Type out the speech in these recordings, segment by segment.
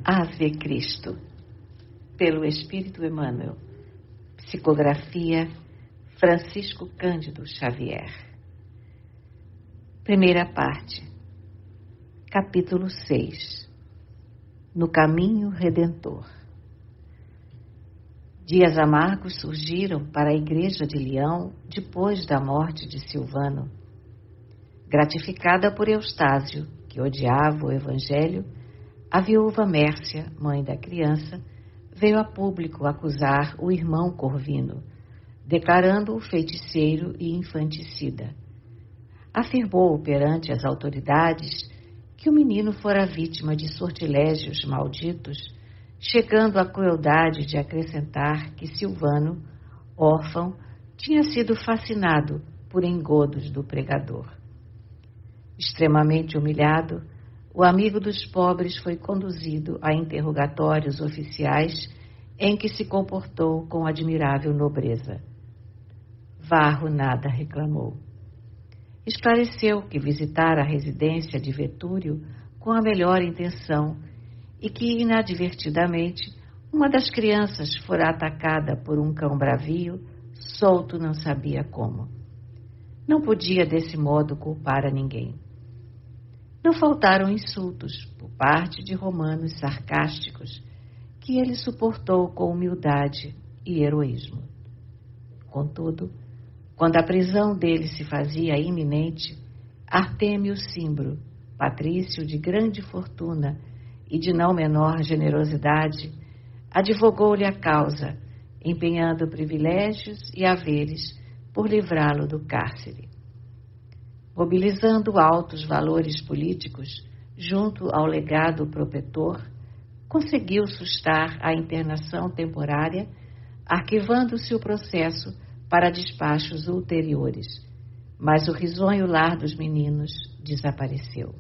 Ave Cristo, pelo Espírito Emmanuel. Psicografia Francisco Cândido Xavier. Primeira parte. Capítulo 6. No caminho redentor. Dias amargos surgiram para a Igreja de Leão depois da morte de Silvano. Gratificada por Eustáquio, que odiava o Evangelho, a viúva Mércia, mãe da criança, veio a público acusar o irmão Corvino, declarando-o feiticeiro e infanticida. Afirmou perante as autoridades que o menino fora vítima de sortilégios malditos, chegando à crueldade de acrescentar que Silvano, órfão, tinha sido fascinado por engodos do pregador. Extremamente humilhado, o amigo dos pobres foi conduzido a interrogatórios oficiais em que se comportou com admirável nobreza. Varro nada reclamou. Esclareceu que visitara a residência de Vetúrio com a melhor intenção e que, inadvertidamente, uma das crianças fora atacada por um cão bravio, solto não sabia como. Não podia, desse modo, culpar a ninguém. Não faltaram insultos por parte de romanos sarcásticos, que ele suportou com humildade e heroísmo. Contudo, quando a prisão dele se fazia iminente, Artêmio Cimbro, patrício de grande fortuna e de não menor generosidade, advogou-lhe a causa, empenhando privilégios e haveres por livrá-lo do cárcere. Mobilizando altos valores políticos junto ao legado protetor, conseguiu sustar a internação temporária, arquivando-se o processo para despachos ulteriores, mas o risonho lar dos meninos desapareceu.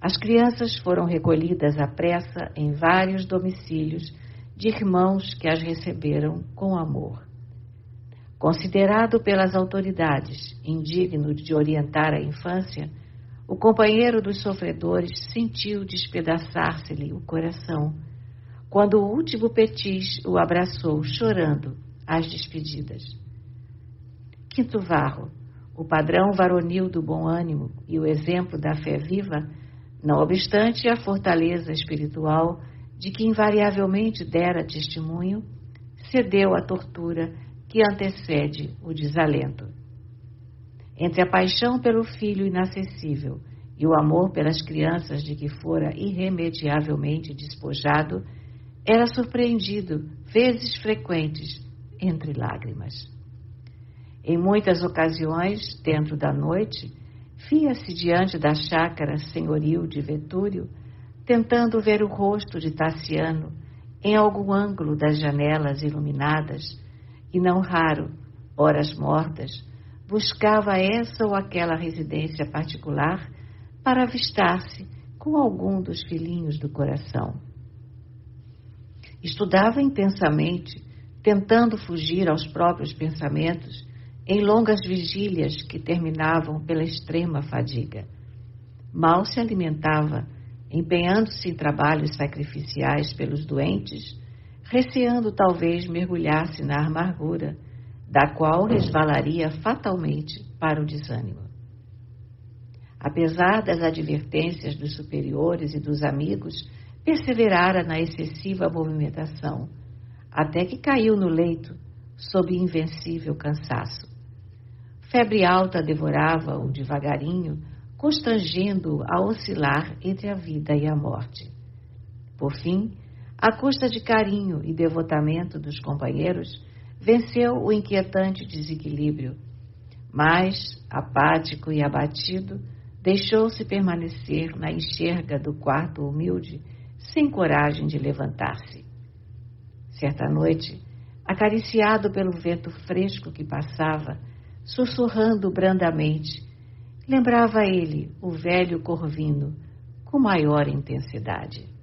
As crianças foram recolhidas à pressa em vários domicílios de irmãos que as receberam com amor. Considerado pelas autoridades indigno de orientar a infância, o companheiro dos sofredores sentiu despedaçar-se-lhe o coração, quando o último petis o abraçou, chorando, às despedidas. Quinto Varro, o padrão varonil do bom ânimo e o exemplo da fé viva, não obstante a fortaleza espiritual de que invariavelmente dera testemunho, cedeu à tortura que antecede o desalento. Entre a paixão pelo filho inacessível e o amor pelas crianças de que fora irremediavelmente despojado, era surpreendido, vezes frequentes, entre lágrimas. Em muitas ocasiões, dentro da noite, via-se diante da chácara senhoril de Vetúrio, tentando ver o rosto de Tassiano em algum ângulo das janelas iluminadas, e não raro, horas mortas, buscava essa ou aquela residência particular para avistar-se com algum dos filhinhos do coração. Estudava intensamente, tentando fugir aos próprios pensamentos, em longas vigílias que terminavam pela extrema fadiga. Mal se alimentava, empenhando-se em trabalhos sacrificiais pelos doentes, receando talvez mergulhar-se na amargura, da qual resvalaria fatalmente para o desânimo. Apesar das advertências dos superiores e dos amigos, perseverara na excessiva movimentação, até que caiu no leito, sob invencível cansaço. Febre alta devorava-o devagarinho, constrangendo-o a oscilar entre a vida e a morte. Por fim, à custa de carinho e devotamento dos companheiros, venceu o inquietante desequilíbrio, mas, apático e abatido, deixou-se permanecer na enxerga do quarto humilde, sem coragem de levantar-se. Certa noite, acariciado pelo vento fresco que passava, sussurrando brandamente, lembrava ele o velho Corvino com maior intensidade.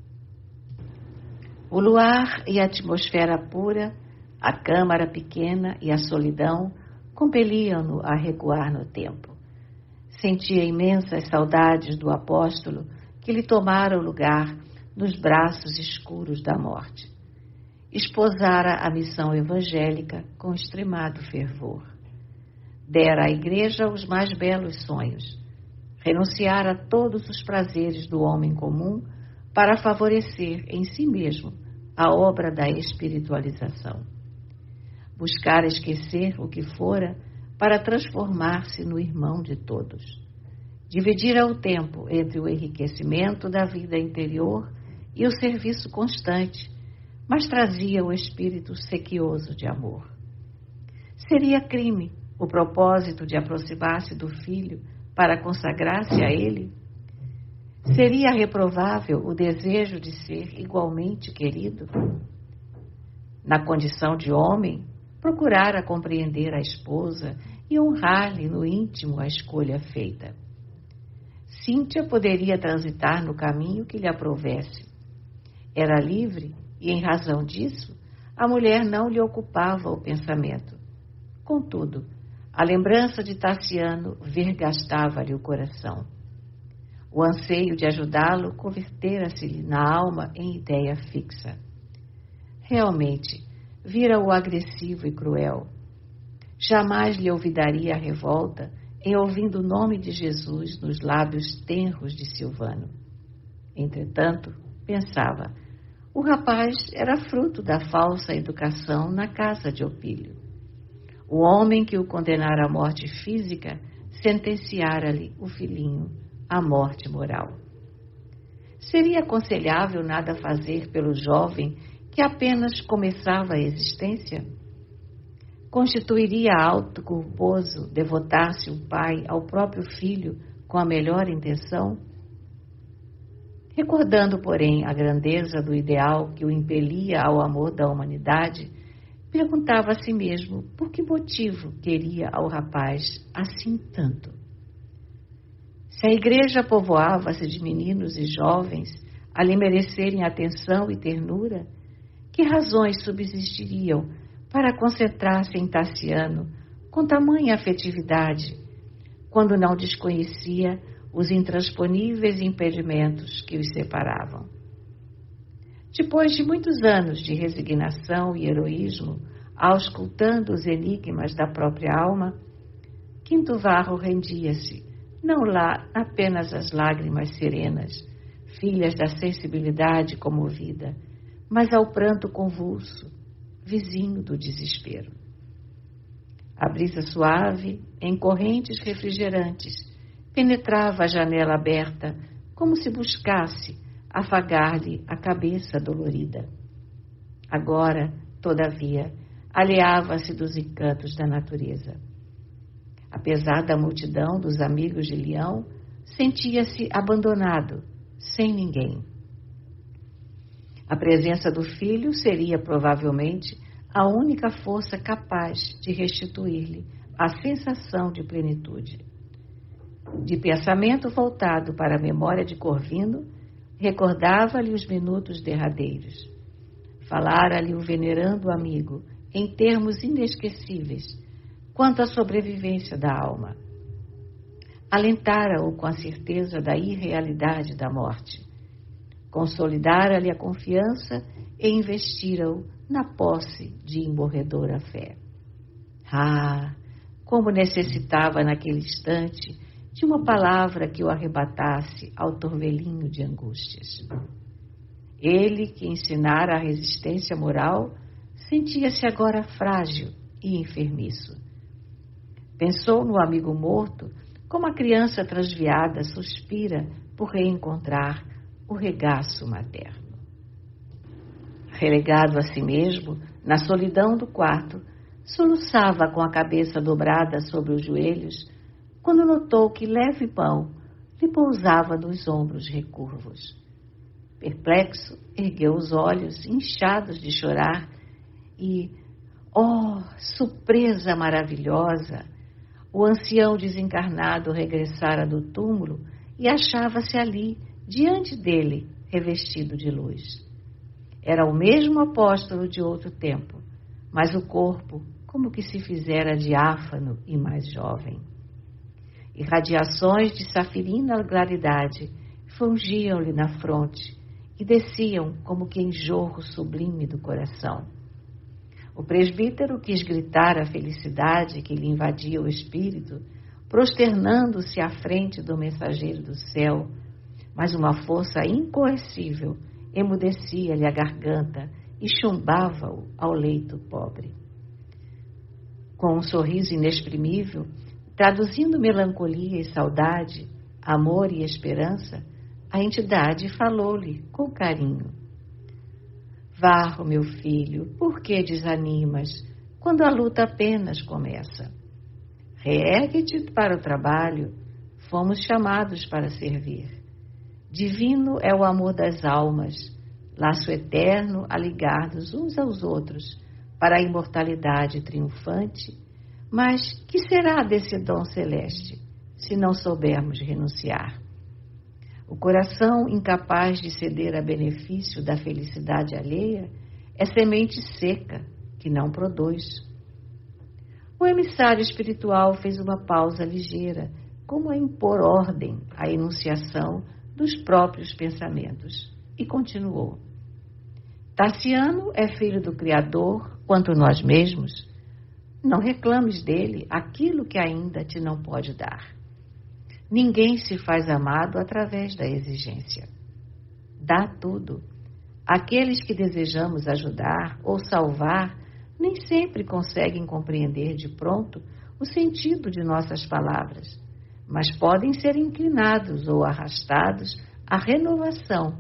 O luar e a atmosfera pura, a câmara pequena e a solidão compeliam-no a recuar no tempo. Sentia imensas saudades do apóstolo que lhe tomara o lugar nos braços escuros da morte. Esposara a missão evangélica com extremado fervor. Dera à Igreja os mais belos sonhos. Renunciara a todos os prazeres do homem comum para favorecer em si mesmo a obra da espiritualização. Buscara esquecer o que fora para transformar-se no irmão de todos. Dividira o tempo entre o enriquecimento da vida interior e o serviço constante, mas trazia o espírito sequioso de amor. Seria crime o propósito de aproximar-se do Filho para consagrar-se a Ele? Seria reprovável o desejo de ser igualmente querido? Na condição de homem, procurara compreender a esposa e honrar-lhe no íntimo a escolha feita. Cíntia poderia transitar no caminho que lhe aprovesse. Era livre e, em razão disso, a mulher não lhe ocupava o pensamento. Contudo, a lembrança de Tassiano vergastava-lhe o coração. O anseio de ajudá-lo convertera-se-lhe na alma em ideia fixa. Realmente, vira-o agressivo e cruel. Jamais lhe olvidaria a revolta em ouvindo o nome de Jesus nos lábios tenros de Silvano. Entretanto, pensava, o rapaz era fruto da falsa educação na casa de Opílio. O homem que o condenara à morte física sentenciara-lhe o filhinho à morte moral. Seria aconselhável nada fazer pelo jovem que apenas começava a existência? Constituiria auto culposo devotar-se um pai ao próprio filho com a melhor intenção? Recordando, porém, a grandeza do ideal que o impelia ao amor da humanidade, perguntava a si mesmo por que motivo queria ao rapaz assim tanto. Se a Igreja povoava-se de meninos e jovens a lhe merecerem atenção e ternura, que razões subsistiriam para concentrar-se em Tassiano com tamanha afetividade, quando não desconhecia os intransponíveis impedimentos que os separavam? Depois de muitos anos de resignação e heroísmo, auscultando os enigmas da própria alma, Quinto Varro rendia-se, não lá apenas às lágrimas serenas, filhas da sensibilidade comovida, mas ao pranto convulso, vizinho do desespero. A brisa suave, em correntes refrigerantes, penetrava a janela aberta, como se buscasse afagar-lhe a cabeça dolorida. Agora, todavia, alheava-se dos encantos da natureza. Apesar da multidão dos amigos de Leão, sentia-se abandonado, sem ninguém. A presença do filho seria provavelmente a única força capaz de restituir-lhe a sensação de plenitude. De pensamento voltado para a memória de Corvino, recordava-lhe os minutos derradeiros. Falara-lhe o venerando amigo, em termos inesquecíveis, quanto à sobrevivência da alma. Alentara-o com a certeza da irrealidade da morte. Consolidara-lhe a confiança e investira-o na posse de imorredora fé. Ah, como necessitava naquele instante de uma palavra que o arrebatasse ao torvelinho de angústias. Ele, que ensinara a resistência moral, sentia-se agora frágil e enfermiço. Pensou no amigo morto, como a criança transviada suspira por reencontrar o regaço materno. Relegado a si mesmo, na solidão do quarto, soluçava com a cabeça dobrada sobre os joelhos, quando notou que leve mão lhe pousava nos ombros recurvos. Perplexo, ergueu os olhos, inchados de chorar, e, oh, surpresa maravilhosa! O ancião desencarnado regressara do túmulo e achava-se ali, diante dele, revestido de luz. Era o mesmo apóstolo de outro tempo, mas o corpo como que se fizera diáfano e mais jovem. Irradiações de safirina claridade fungiam-lhe na fronte e desciam como que em jorro sublime do coração. O presbítero quis gritar a felicidade que lhe invadia o espírito, prosternando-se à frente do mensageiro do céu, mas uma força incoercível emudecia-lhe a garganta e chumbava-o ao leito pobre. Com um sorriso inexprimível, traduzindo melancolia e saudade, amor e esperança, a entidade falou-lhe com carinho. Varro, meu filho, por que desanimas quando a luta apenas começa? Reergue-te para o trabalho, fomos chamados para servir. Divino é o amor das almas, laço eterno a ligar-nos uns aos outros para a imortalidade triunfante, mas que será desse dom celeste, se não soubermos renunciar? O coração incapaz de ceder a benefício da felicidade alheia é semente seca que não produz. O emissário espiritual fez uma pausa ligeira, como a impor ordem à enunciação dos próprios pensamentos, e continuou. Tassiano é filho do Criador quanto nós mesmos. Não reclames dele aquilo que ainda te não pode dar. Ninguém se faz amado através da exigência. Dá tudo. Aqueles que desejamos ajudar ou salvar nem sempre conseguem compreender de pronto o sentido de nossas palavras, mas podem ser inclinados ou arrastados à renovação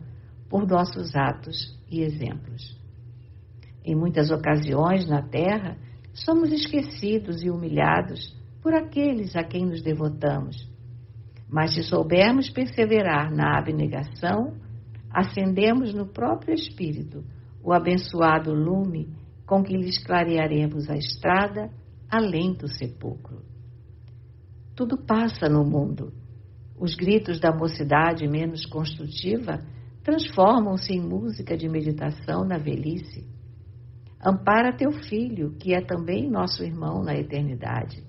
por nossos atos e exemplos. Em muitas ocasiões na Terra, somos esquecidos e humilhados por aqueles a quem nos devotamos. Mas se soubermos perseverar na abnegação, acendemos no próprio Espírito o abençoado lume com que lhes clarearemos a estrada além do sepulcro. Tudo passa no mundo. Os gritos da mocidade menos construtiva transformam-se em música de meditação na velhice. Ampara teu filho, que é também nosso irmão na eternidade,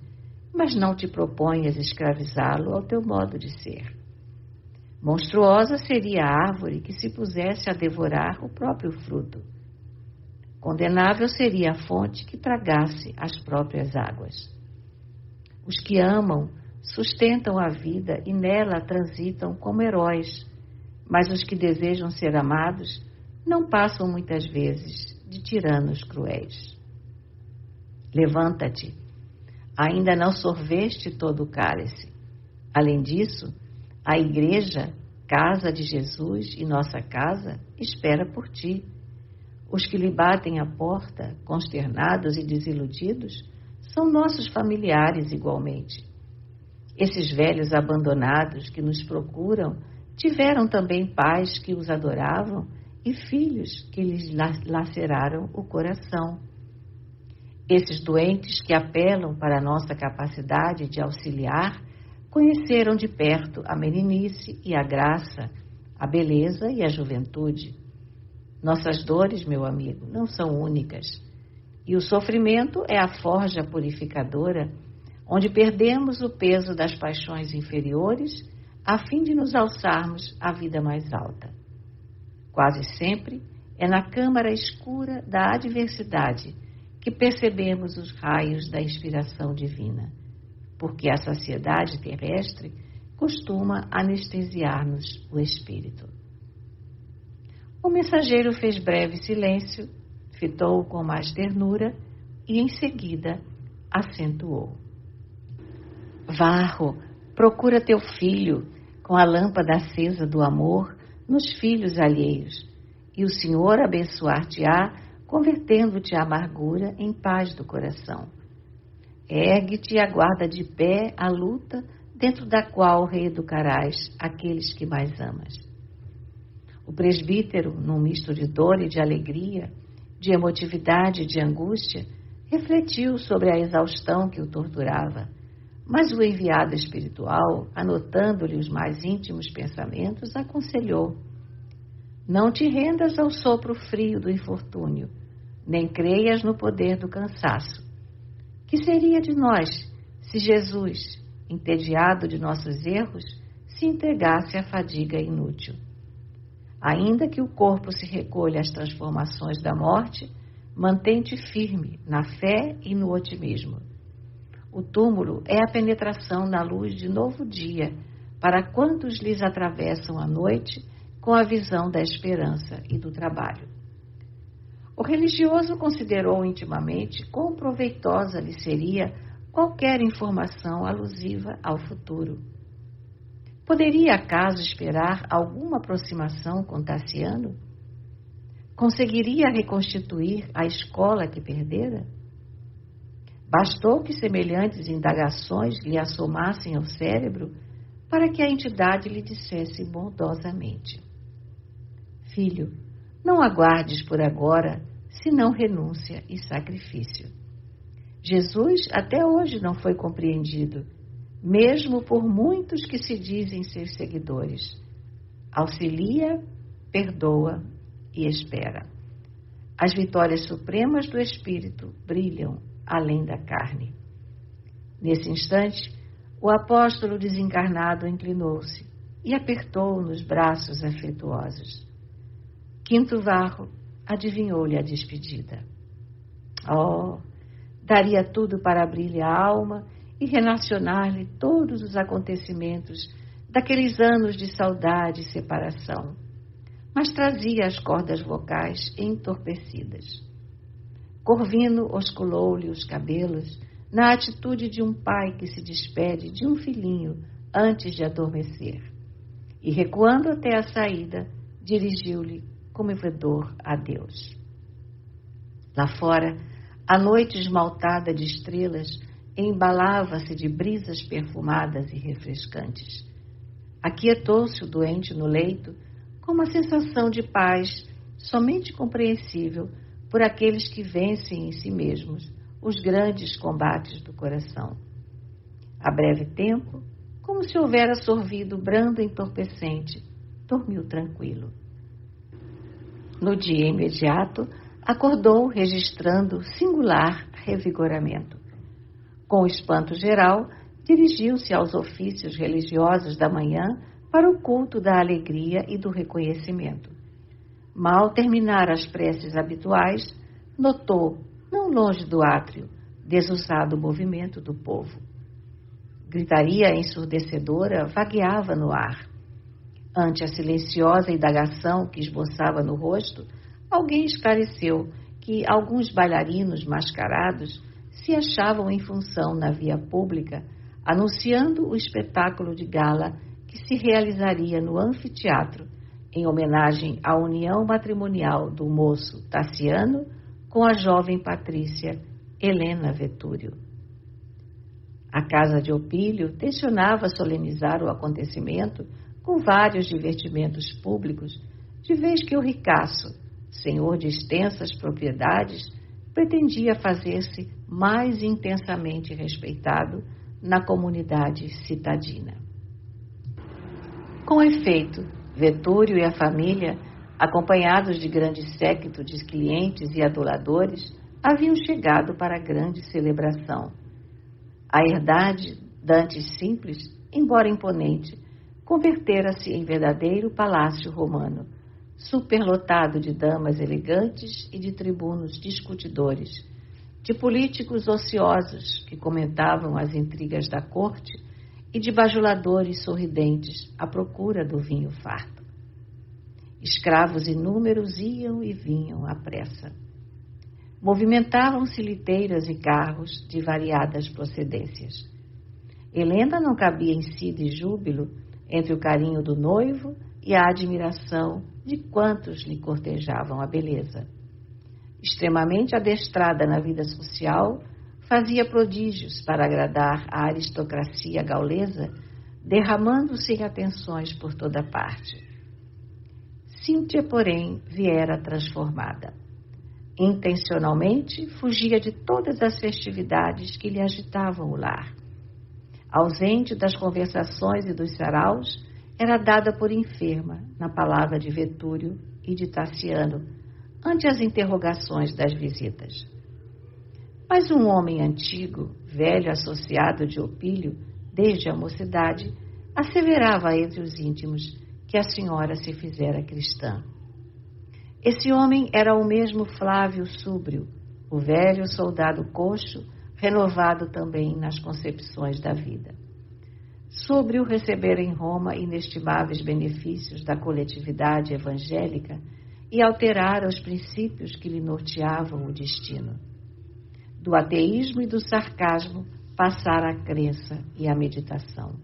mas não te proponhas escravizá-lo ao teu modo de ser. Monstruosa seria a árvore que se pusesse a devorar o próprio fruto. Condenável seria a fonte que tragasse as próprias águas. Os que amam sustentam a vida e nela transitam como heróis, mas os que desejam ser amados não passam muitas vezes de tiranos cruéis. Levanta-te. Ainda não sorveste todo o cálice. Além disso, a igreja, casa de Jesus e nossa casa, espera por ti. Os que lhe batem a porta, consternados e desiludidos, são nossos familiares igualmente. Esses velhos abandonados que nos procuram tiveram também pais que os adoravam e filhos que lhes laceraram o coração. Esses doentes que apelam para a nossa capacidade de auxiliar conheceram de perto a meninice e a graça, a beleza e a juventude. Nossas dores, meu amigo, não são únicas. E o sofrimento é a forja purificadora, onde perdemos o peso das paixões inferiores a fim de nos alçarmos à vida mais alta. Quase sempre é na câmara escura da adversidade que percebemos os raios da inspiração divina, porque a saciedade terrestre costuma anestesiar-nos o espírito. O mensageiro fez breve silêncio, fitou-o com mais ternura e, em seguida, acentuou. Varro, procura teu filho, com a lâmpada acesa do amor, nos filhos alheios, e o Senhor abençoar-te-á, convertendo-te a amargura em paz do coração. Ergue-te e aguarda de pé a luta dentro da qual reeducarás aqueles que mais amas. O presbítero, num misto de dor e de alegria, de emotividade e de angústia, refletiu sobre a exaustão que o torturava, mas o enviado espiritual, anotando-lhe os mais íntimos pensamentos, aconselhou: não te rendas ao sopro frio do infortúnio, nem creias no poder do cansaço. Que seria de nós se Jesus, entediado de nossos erros, se entregasse à fadiga inútil? Ainda que o corpo se recolha às transformações da morte, mantém-te firme na fé e no otimismo. O túmulo é a penetração na luz de novo dia para quantos lhes atravessam a noite com a visão da esperança e do trabalho. O religioso considerou intimamente quão proveitosa lhe seria qualquer informação alusiva ao futuro. Poderia acaso esperar alguma aproximação com Tassiano? Conseguiria reconstituir a escola que perdera? Bastou que semelhantes indagações lhe assomassem ao cérebro para que a entidade lhe dissesse bondosamente: Filho, não aguardes por agora, senão renúncia e sacrifício. Jesus até hoje não foi compreendido, mesmo por muitos que se dizem seus seguidores. Auxilia, perdoa e espera. As vitórias supremas do Espírito brilham além da carne. Nesse instante, o apóstolo desencarnado inclinou-se e apertou-o nos braços afetuosos. Quinto Varro adivinhou-lhe a despedida. Oh, daria tudo para abrir-lhe a alma e relacionar-lhe todos os acontecimentos daqueles anos de saudade e separação, mas trazia as cordas vocais entorpecidas. Corvino osculou-lhe os cabelos na atitude de um pai que se despede de um filhinho antes de adormecer, e recuando até a saída, dirigiu-lhe comovedor adeus. Lá fora, a noite esmaltada de estrelas embalava-se de brisas perfumadas e refrescantes. Aquietou-se o doente no leito com uma sensação de paz somente compreensível por aqueles que vencem em si mesmos os grandes combates do coração. A breve tempo, como se houvera sorvido brando entorpecente, dormiu tranquilo. No dia imediato, acordou registrando singular revigoramento. Com o espanto geral, dirigiu-se aos ofícios religiosos da manhã para o culto da alegria e do reconhecimento. Mal terminar as preces habituais, notou, não longe do átrio, desusado movimento do povo. Gritaria ensurdecedora vagueava no ar. Ante a silenciosa indagação que esboçava no rosto, alguém esclareceu que alguns bailarinos mascarados se achavam em função na via pública, anunciando o espetáculo de gala que se realizaria no anfiteatro, em homenagem à união matrimonial do moço Tassiano com a jovem patrícia Helena Vetúrio. A casa de Opílio tensionava solenizar o acontecimento com vários divertimentos públicos, de vez que o ricaço, senhor de extensas propriedades, pretendia fazer-se mais intensamente respeitado na comunidade citadina. Com efeito, Vetúrio e a família, acompanhados de grande séquito de clientes e aduladores, haviam chegado para a grande celebração. A herdade, dantes simples, embora imponente, convertera-se em verdadeiro palácio romano, superlotado de damas elegantes e de tribunos discutidores, de políticos ociosos que comentavam as intrigas da corte e de bajuladores sorridentes à procura do vinho farto. Escravos inúmeros iam e vinham à pressa. Movimentavam-se liteiras e carros de variadas procedências. Helena não cabia em si de júbilo entre o carinho do noivo e a admiração de quantos lhe cortejavam a beleza. Extremamente adestrada na vida social, fazia prodígios para agradar a aristocracia gaulesa, derramando-se em atenções por toda parte. Cíntia, porém, viera transformada. Intencionalmente, fugia de todas as festividades que lhe agitavam o lar. Ausente das conversações e dos saraus, era dada por enferma na palavra de Vetúrio e de Tassiano, ante as interrogações das visitas. Mas um homem antigo, velho associado de Opílio, desde a mocidade, asseverava entre os íntimos que a senhora se fizera cristã. Esse homem era o mesmo Flávio Súbrio, o velho soldado coxo, renovado também nas concepções da vida. Súbrio recebera em Roma inestimáveis benefícios da coletividade evangélica e alterara os princípios que lhe norteavam o destino. Do ateísmo e do sarcasmo passara a crença e a meditação.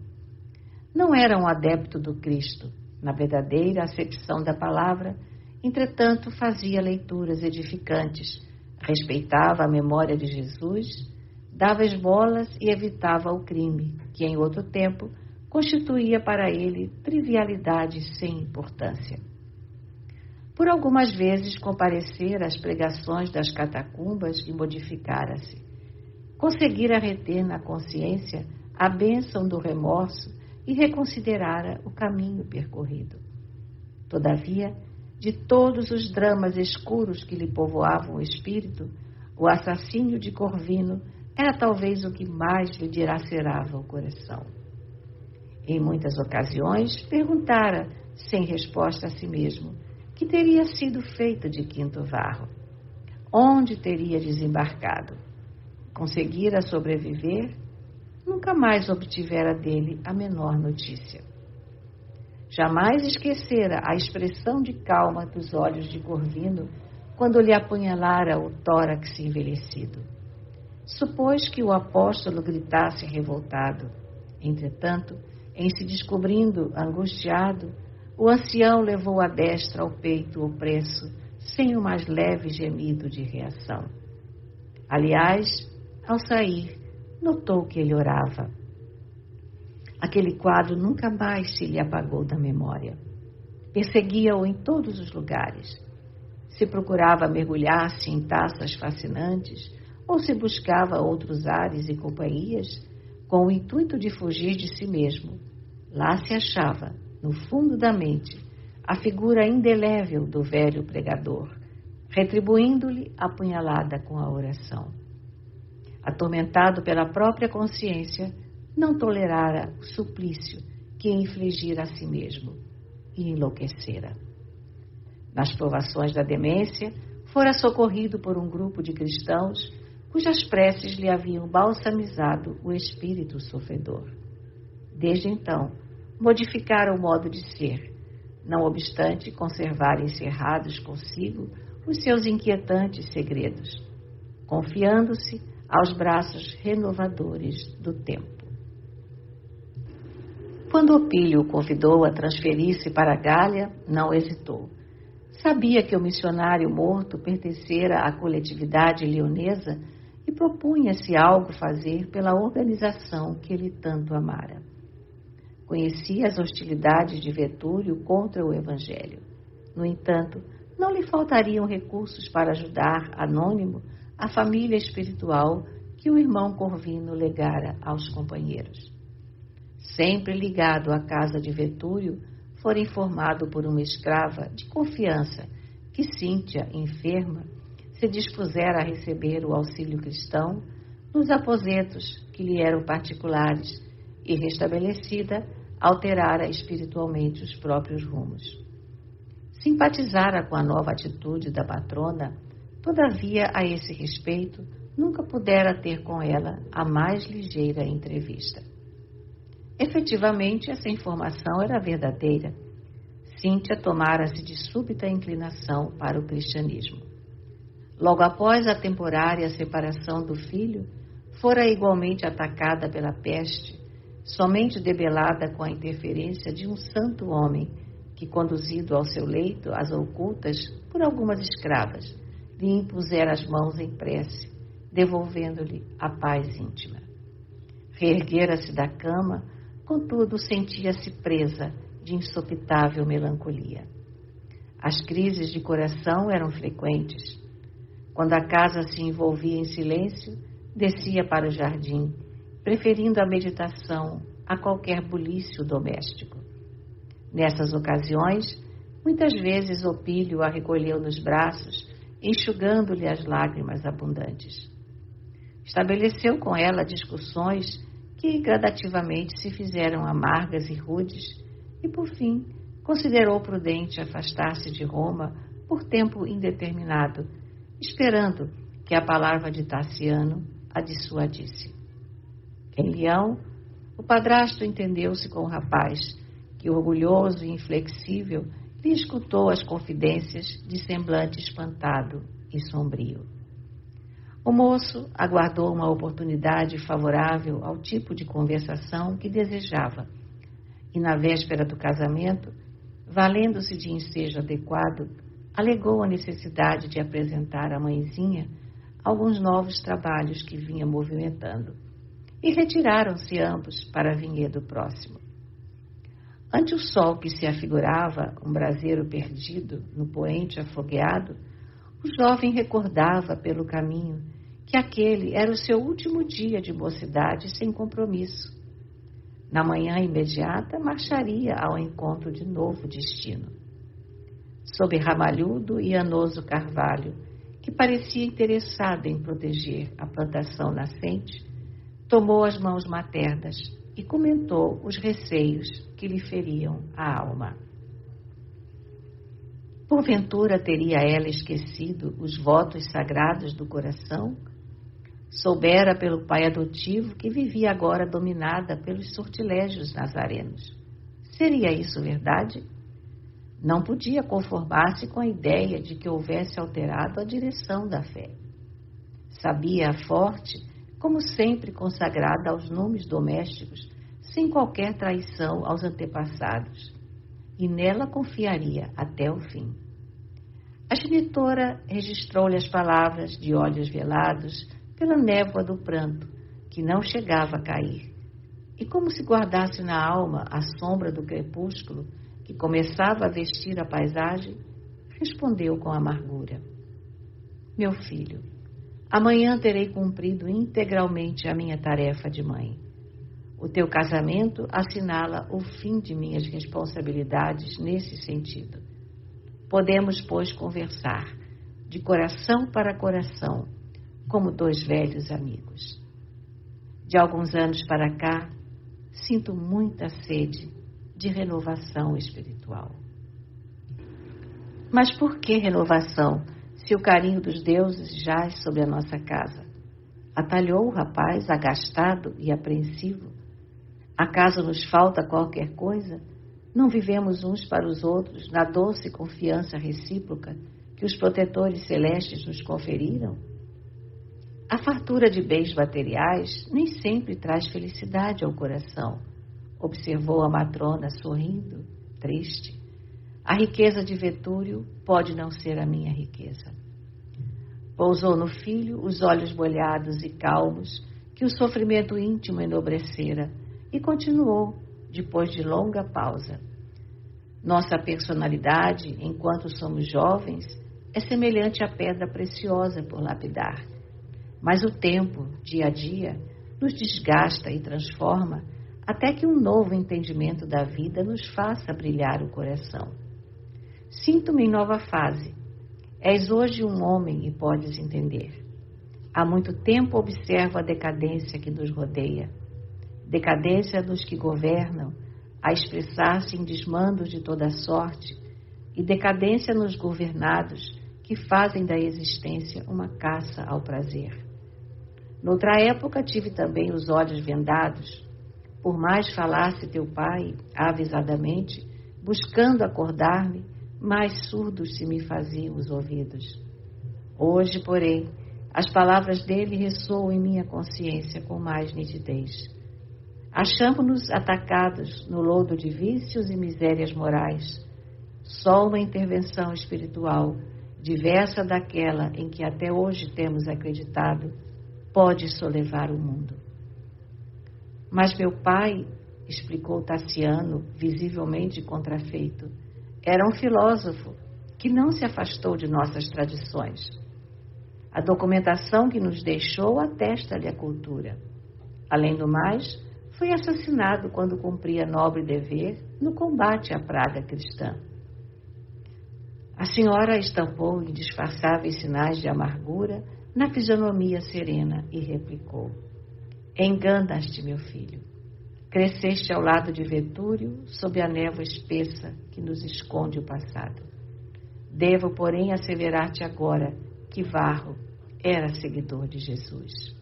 Não era um adepto do Cristo, na verdadeira acepção da palavra, entretanto fazia leituras edificantes, respeitava a memória de Jesus, dava esmolas e evitava o crime, que em outro tempo constituía para ele trivialidade sem importância. Por algumas vezes comparecera às pregações das catacumbas e modificara-se. Conseguira reter na consciência a bênção do remorso e reconsiderara o caminho percorrido. Todavia, de todos os dramas escuros que lhe povoavam o espírito, o assassínio de Corvino era talvez o que mais lhe dilacerava o coração. Em muitas ocasiões, perguntara, sem resposta a si mesmo, que teria sido feito de Quinto Varro. Onde teria desembarcado? Conseguira sobreviver? Nunca mais obtivera dele a menor notícia. Jamais esquecera a expressão de calma dos olhos de Corvino quando lhe apunhalara o tórax envelhecido. Supôs que o apóstolo gritasse revoltado. Entretanto, em se descobrindo angustiado, o ancião levou a destra ao peito opresso, sem o mais leve gemido de reação. Aliás, ao sair, notou que ele orava. Aquele quadro nunca mais se lhe apagou da memória. Perseguia-o em todos os lugares. Se procurava mergulhar-se em taças fascinantes, ou se buscava outros ares e companhias, com o intuito de fugir de si mesmo, lá se achava, no fundo da mente, a figura indelével do velho pregador, retribuindo-lhe a punhalada com a oração. Atormentado pela própria consciência, não tolerara o suplício que infligira a si mesmo e enlouquecera. Nas provações da demência, fora socorrido por um grupo de cristãos cujas preces lhe haviam balsamizado o espírito sofredor. Desde então, modificara o modo de ser, não obstante conservar encerrados consigo os seus inquietantes segredos, confiando-se aos braços renovadores do tempo. Quando Opílio o convidou a transferir-se para a Gália, não hesitou. Sabia que o missionário morto pertencera à coletividade leonesa e propunha-se algo fazer pela organização que ele tanto amara. Conhecia as hostilidades de Vetúrio contra o Evangelho. No entanto, não lhe faltariam recursos para ajudar, anônimo, a família espiritual que o irmão Corvino legara aos companheiros. Sempre ligado à casa de Vetúrio, fora informado por uma escrava de confiança que Cíntia, enferma, se dispusera a receber o auxílio cristão nos aposentos que lhe eram particulares e, restabelecida, alterara espiritualmente os próprios rumos. Simpatizara com a nova atitude da patrona, todavia, a esse respeito, nunca pudera ter com ela a mais ligeira entrevista. Efetivamente, essa informação era verdadeira. Cíntia tomara-se de súbita inclinação para o cristianismo. Logo após a temporária separação do filho, fora igualmente atacada pela peste, somente debelada com a interferência de um santo homem que, conduzido ao seu leito às ocultas por algumas escravas, lhe impusera as mãos em prece, devolvendo-lhe a paz íntima. Reerguera-se da cama, contudo sentia-se presa de insopitável melancolia. As crises de coração eram frequentes. Quando a casa se envolvia em silêncio, descia para o jardim, preferindo a meditação a qualquer bulício doméstico. Nessas ocasiões, muitas vezes Opílio a recolheu nos braços, enxugando-lhe as lágrimas abundantes. Estabeleceu com ela discussões que gradativamente se fizeram amargas e rudes e, por fim, considerou prudente afastar-se de Roma por tempo indeterminado, esperando que a palavra de Tassiano a dissuadisse. Em Leão, o padrasto entendeu-se com o rapaz, que, orgulhoso e inflexível, lhe escutou as confidências de semblante espantado e sombrio. O moço aguardou uma oportunidade favorável ao tipo de conversação que desejava, e na véspera do casamento, valendo-se de ensejo adequado, alegou a necessidade de apresentar à mãezinha alguns novos trabalhos que vinha movimentando, e retiraram-se ambos para vinhedo próximo. Ante o sol que se afigurava um braseiro perdido no poente afogueado, o jovem recordava pelo caminho que aquele era o seu último dia de mocidade sem compromisso. Na manhã imediata, marcharia ao encontro de novo destino. Sob ramalhudo e anoso carvalho, que parecia interessado em proteger a plantação nascente, tomou as mãos maternas e comentou os receios que lhe feriam a alma. Porventura teria ela esquecido os votos sagrados do coração? Soubera pelo pai adotivo que vivia agora dominada pelos sortilégios nazarenos. Seria isso verdade? Não podia conformar-se com a ideia de que houvesse alterado a direção da fé. Sabia-a forte, como sempre consagrada aos nomes domésticos, sem qualquer traição aos antepassados, e nela confiaria até o fim. A genitora registrou-lhe as palavras de olhos velados pela névoa do pranto, que não chegava a cair, e como se guardasse na alma a sombra do crepúsculo que começava a vestir a paisagem, respondeu com amargura: Meu filho, amanhã terei cumprido integralmente a minha tarefa de mãe. O teu casamento assinala o fim de minhas responsabilidades nesse sentido. Podemos, pois, conversar, de coração para coração, como dois velhos amigos. De alguns anos para cá, sinto muita sede de renovação espiritual. Mas por que renovação, se o carinho dos deuses jaz sobre a nossa casa? Atalhou o rapaz, agastado e apreensivo. Acaso nos falta qualquer coisa? Não vivemos uns para os outros na doce confiança recíproca que os protetores celestes nos conferiram? A fartura de bens materiais nem sempre traz felicidade ao coração, observou a matrona sorrindo, triste. A riqueza de Vetúrio pode não ser a minha riqueza. Pousou no filho os olhos molhados e calmos que o sofrimento íntimo enobrecera e continuou, depois de longa pausa. Nossa personalidade, enquanto somos jovens, é semelhante à pedra preciosa por lapidar. Mas o tempo, dia a dia, nos desgasta e transforma até que um novo entendimento da vida nos faça brilhar o coração. Sinto-me em nova fase. És hoje um homem e podes entender. Há muito tempo observo a decadência que nos rodeia. Decadência dos que governam, a expressar-se em desmandos de toda sorte, e decadência nos governados, que fazem da existência uma caça ao prazer. Noutra época tive também os olhos vendados. Por mais falasse teu pai, avisadamente, buscando acordar-me, mais surdos se me faziam os ouvidos. Hoje, porém, as palavras dele ressoam em minha consciência com mais nitidez. Achamo-nos atacados no lodo de vícios e misérias morais. Só uma intervenção espiritual, diversa daquela em que até hoje temos acreditado, pode solevar o mundo. Mas meu pai, explicou Tassiano, visivelmente contrafeito, era um filósofo que não se afastou de nossas tradições. A documentação que nos deixou atesta-lhe a cultura. Além do mais, foi assassinado quando cumpria nobre dever no combate à praga cristã. A senhora estampou indisfarçáveis sinais de amargura na fisionomia serena e replicou: Enganas-te, meu filho. Cresceste ao lado de Vetúrio, sob a névoa espessa que nos esconde o passado. Devo, porém, asseverar-te agora que Varro era seguidor de Jesus.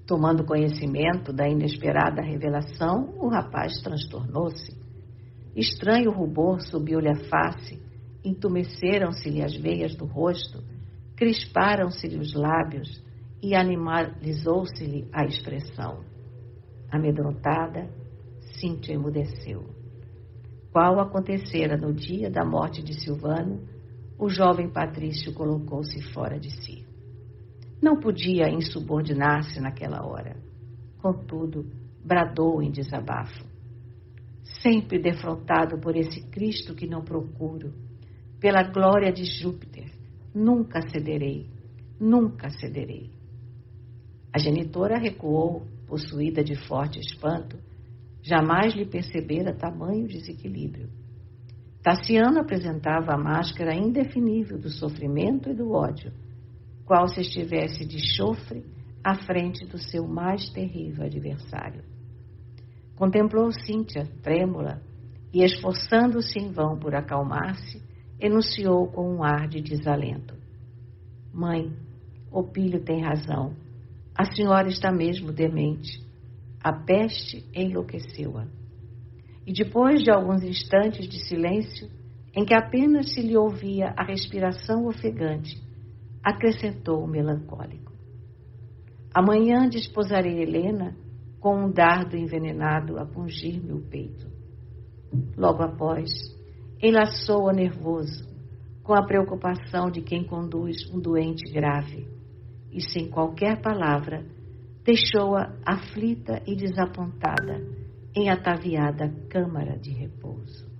Tomando conhecimento da inesperada revelação, o rapaz transtornou-se. Estranho rubor subiu-lhe a face, entumeceram-se-lhe as veias do rosto, crisparam-se-lhe os lábios e animalizou-se-lhe a expressão. Amedrontada, Cíntia emudeceu. Qual acontecera no dia da morte de Silvano, o jovem patrício colocou-se fora de si. Não podia insubordinar-se naquela hora. Contudo, bradou em desabafo. Sempre defrontado por esse Cristo que não procuro, pela glória de Júpiter, nunca cederei, nunca cederei. A genitora recuou, possuída de forte espanto, jamais lhe percebera tamanho desequilíbrio. Tassiano apresentava a máscara indefinível do sofrimento e do ódio, qual se estivesse de chofre à frente do seu mais terrível adversário. Contemplou Cíntia, trêmula, e, esforçando-se em vão por acalmar-se, enunciou com um ar de desalento. Mãe, Opílio tem razão. A senhora está mesmo demente. A peste enlouqueceu-a. E depois de alguns instantes de silêncio, em que apenas se lhe ouvia a respiração ofegante, acrescentou melancólico. Amanhã desposarei Helena com um dardo envenenado a pungir-me o peito. Logo após, enlaçou-a nervoso, com a preocupação de quem conduz um doente grave, e sem qualquer palavra, deixou-a aflita e desapontada em ataviada câmara de repouso.